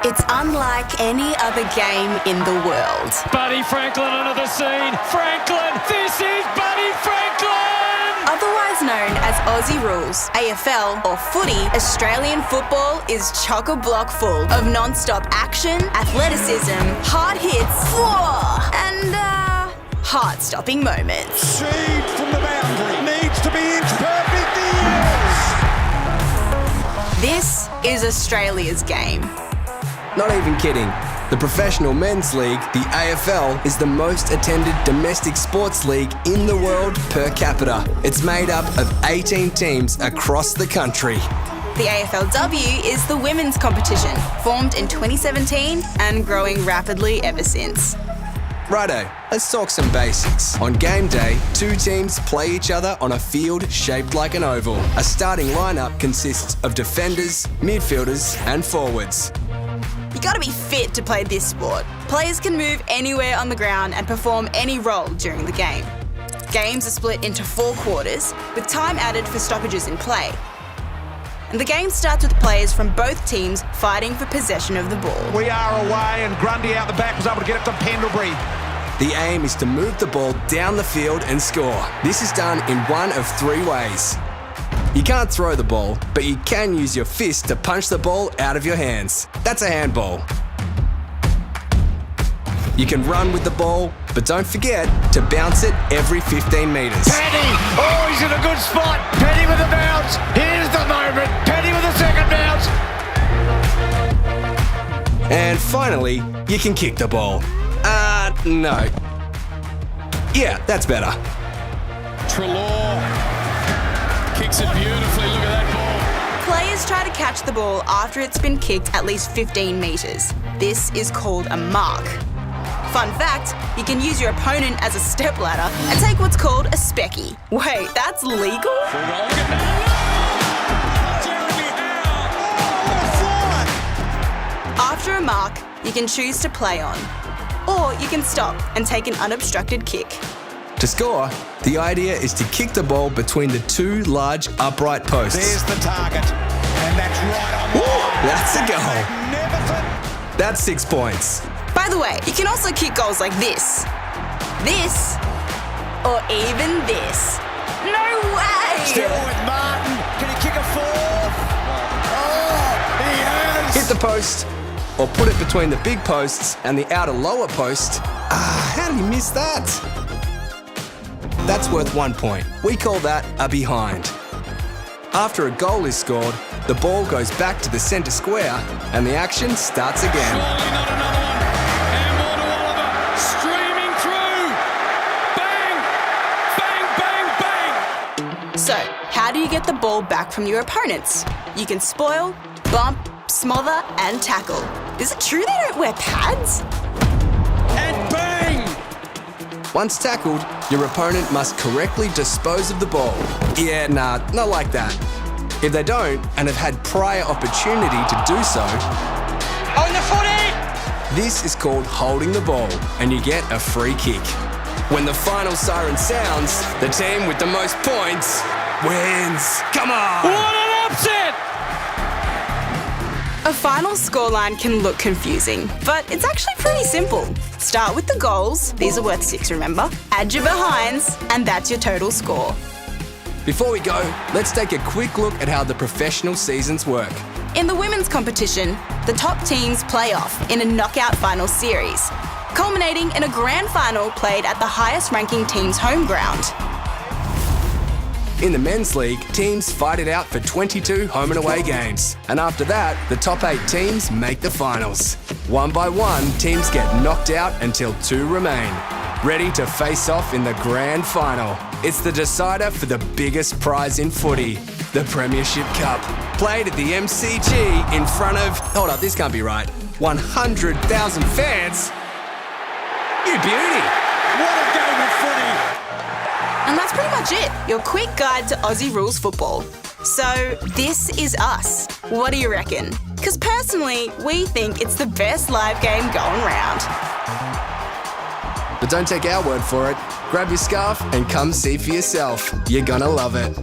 It's unlike any other game in the world. Buddy Franklin onto the scene. Franklin, this is Buddy Franklin! Otherwise known as Aussie Rules, AFL or footy, Australian football is chock-a-block full of non-stop action, athleticism, hard hits, and heart-stopping moments. Seed from the boundary. Needs to be inch perfect. Yes! This is Australia's game. Not even kidding. The Professional Men's League, the AFL, is the most attended domestic sports league in the world per capita. It's made up of 18 teams across the country. The AFLW is the women's competition, formed in 2017 and growing rapidly ever since. Righto, let's talk some basics. On game day, two teams play each other on a field shaped like an oval. A starting lineup consists of defenders, midfielders, and forwards. You gotta be fit to play this sport. Players can move anywhere on the ground and perform any role during the game. Games are split into 4 quarters, with time added for stoppages in play. And the game starts with players from both teams fighting for possession of the ball. We are away, and Grundy out the back was able to get it to Pendlebury. The aim is to move the ball down the field and score. This is done in one of 3 ways. You can't throw the ball, but you can use your fist to punch the ball out of your hands. That's a handball. You can run with the ball, but don't forget to bounce it every 15 metres. Penny! Oh, he's in a good spot. Penny with a bounce. Here's the moment. Penny with a second bounce. And finally, you can kick the ball. No. Yeah, that's better. Treloar kicks it beautifully. Look at that ball. Players try to catch the ball after it's been kicked at least 15 metres. This is called a mark. Fun fact, you can use your opponent as a stepladder and take what's called a specky. Wait, that's legal? After a mark, you can choose to play on, or you can stop and take an unobstructed kick. To score, the idea is to kick the ball between the 2 large upright posts. There's the target, and that's right on. That's a goal. Magnificent. That's 6 points. By the way, you can also kick goals like this, or even this. No way! Still with Martin. Can he kick a 4th? Oh, he has. Hit the post, or put it between the big posts and the outer lower post. How did he miss that? That's worth 1 point. We call that a behind. After a goal is scored, the ball goes back to the centre square and the action starts again. Surely not another one. Handball to Oliver. Streaming through. Bang! Bang, bang, bang! So, how do you get the ball back from your opponents? You can spoil, bump, smother, and tackle. Is it true they don't wear pads? And bang! Once tackled, your opponent must correctly dispose of the ball. Yeah, nah, not like that. If they don't, and have had prior opportunity to do so, On the footy! this is called holding the ball, and you get a free kick. When the final siren sounds, the team with the most points wins. Come on! What an upset! A final scoreline can look confusing, but it's actually pretty simple. Start with the goals, these are worth 6, remember? Add your behinds, and that's your total score. Before we go, let's take a quick look at how the professional seasons work. In the women's competition, the top teams play off in a knockout final series, culminating in a grand final played at the highest ranking team's home ground. In the men's league, teams fight it out for 22 home and away games. And after that, the top 8 teams make the finals. One by one, teams get knocked out until 2 remain, ready to face off in the grand final. It's the decider for the biggest prize in footy, the Premiership Cup. Played at the MCG in front of, hold up, this can't be right, 100,000 fans. You beauty. What a game of footy. And that's pretty much it, your quick guide to Aussie Rules Football. So, this is us. What do you reckon? Because personally, we think it's the best live game going round. But don't take our word for it. Grab your scarf and come see for yourself. You're gonna love it.